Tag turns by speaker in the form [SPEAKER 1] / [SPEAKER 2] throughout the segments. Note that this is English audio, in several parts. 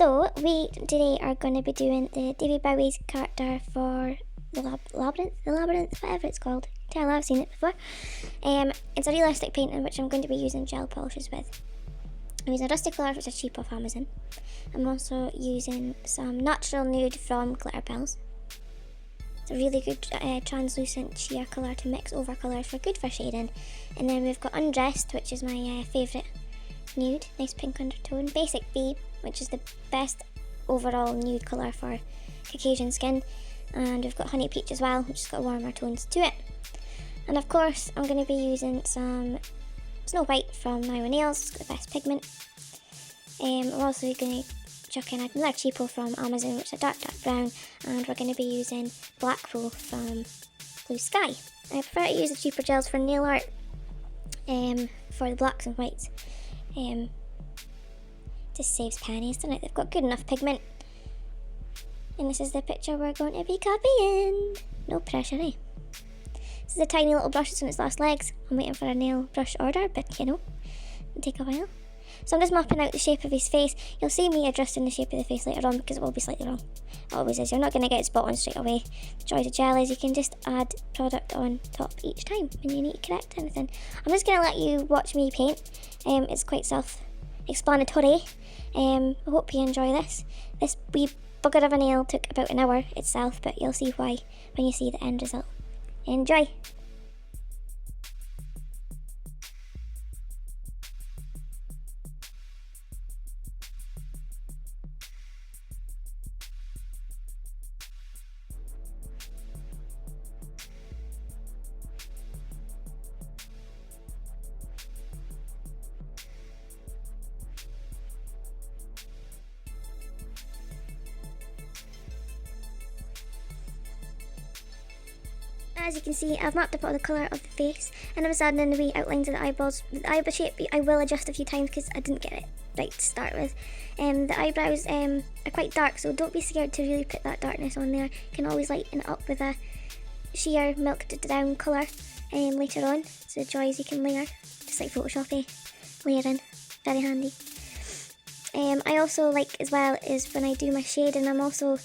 [SPEAKER 1] So we today are going to be doing the David Bowie's character for the Labyrinth, whatever it's called. Tell I've seen it before. It's a realistic painting which I'm going to be using gel polishes with. I'm using Rusty Colours, which is cheap off Amazon. I'm also using some natural nude from Glitterbels. It's a really good translucent sheer colour to mix over colours good for shading. And then we've got Undressed, which is my favourite nude, nice pink undertone. Basic B, which is the best overall nude colour for Caucasian skin. And we've got Honey Peach as well, which has got warmer tones to it. And of course, I'm going to be using some Snow White from naio. It's got the best pigment. I'm also going to chuck in another cheapo from Amazon, which is a dark brown, and we're going to be using Black Roll from Bluesky. I prefer to use the cheaper gels for nail art for the blacks and whites. Just saves pennies, doesn't it? They've got good enough pigment. And this is the picture we're going to be copying. No pressure, eh? This is a tiny little brush that's on its last legs. I'm waiting for a nail brush order, but you know, it'll take a while. So I'm just mapping out the shape of his face. You'll see me adjusting the shape of the face later on because it will be slightly wrong. It always is. You're not going to get it spot on straight away. The joy of gel is you can just add product on top each time when you need to correct anything. I'm just going to let you watch me paint. It's quite self-explanatory. I hope you enjoy this. This wee bugger of a nail took about an hour itself, but you'll see why when you see the end result. Enjoy! As you can see, I've mapped up all the colour of the face, and I was adding in the wee outlines of the eyeballs. The eyebrow shape I will adjust a few times because I didn't get it right to start with. The eyebrows are quite dark, so don't be scared to really put that darkness on there. You can always lighten it up with a sheer milked down colour later on. So the joys you can layer, just like Photoshop, layering, very handy. I also like as well is when I do my shading, I'm also,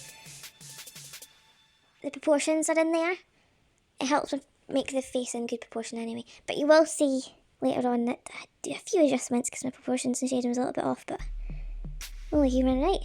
[SPEAKER 1] the proportions are in there. It helps make the face in good proportion anyway. But you will see later on that I do a few adjustments because my proportions and shading was a little bit off, but only human, right?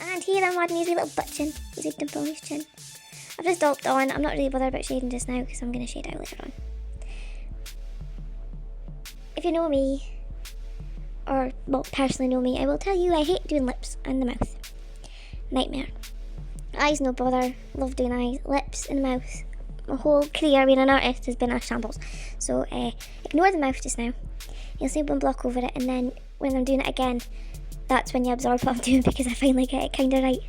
[SPEAKER 1] And here I'm adding his wee little butt chin, his wee dimple on his chin. I've just dolloped on. I'm not really bothered about shading just now because I'm going to shade out later on. If you know me, or well, personally know me, I will tell you I hate doing lips and the mouth. Nightmare. Eyes no bother, love doing eyes, lips and mouth. My whole career being an artist has been a shambles. So ignore the mouth just now. You'll see one block over it, and then when I'm doing it again, that's when you absorb what I'm doing because I finally get it kind of right.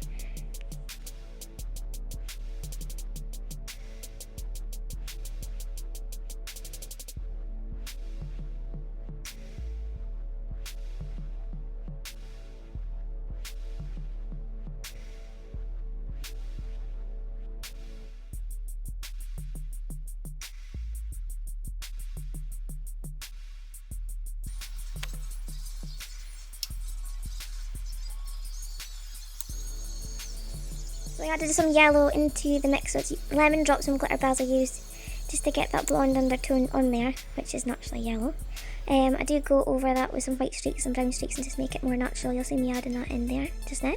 [SPEAKER 1] So I added some yellow into the mix, so it's lemon drops from Glitterbels I used just to get that blonde undertone on there, which is naturally yellow. I do go over that with some white streaks and brown streaks and just make it more natural. You'll see me adding that in there just now.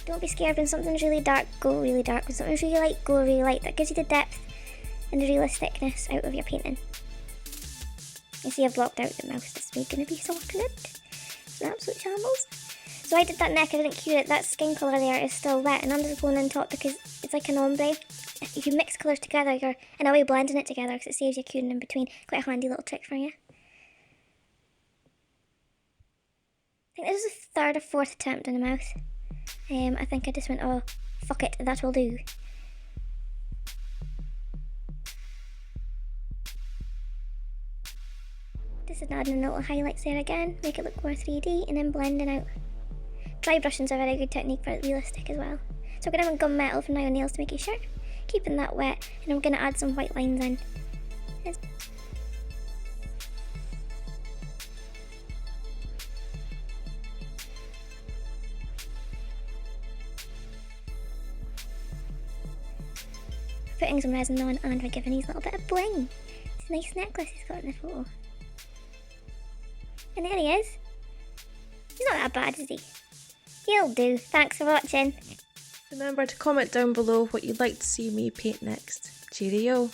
[SPEAKER 1] Don't be scared when something's really dark, go really dark. When something's really light, go really light. That gives you the depth and the realisticness out of your painting. You see I've blocked out the mouse. This is going to be sorted. It's an absolute shambles. So I did that neck, I didn't cure it. That skin colour there is still wet, and I'm just going on top because it's like an ombre. If you mix colours together, you're in a way blending it together because it saves you curing in between. Quite a handy little trick for you. I think this is the third or fourth attempt in the mouth. I think I just went, oh, fuck it, that will do. Just adding little highlights there again, make it look more 3D, and then blending out. Dry brushing's a very good technique for it, realistic as well. So I'm going to have gunmetal from Naio Nails to make it sure. Keeping that wet, and I'm going to add some white lines in. Putting some resin on and we're giving these a little bit of bling. It's a nice necklace he's got in the photo. And there he is. He's not that bad, is he? He'll do. Thanks for watching.
[SPEAKER 2] Remember to comment down below what you'd like to see me paint next. Cheerio!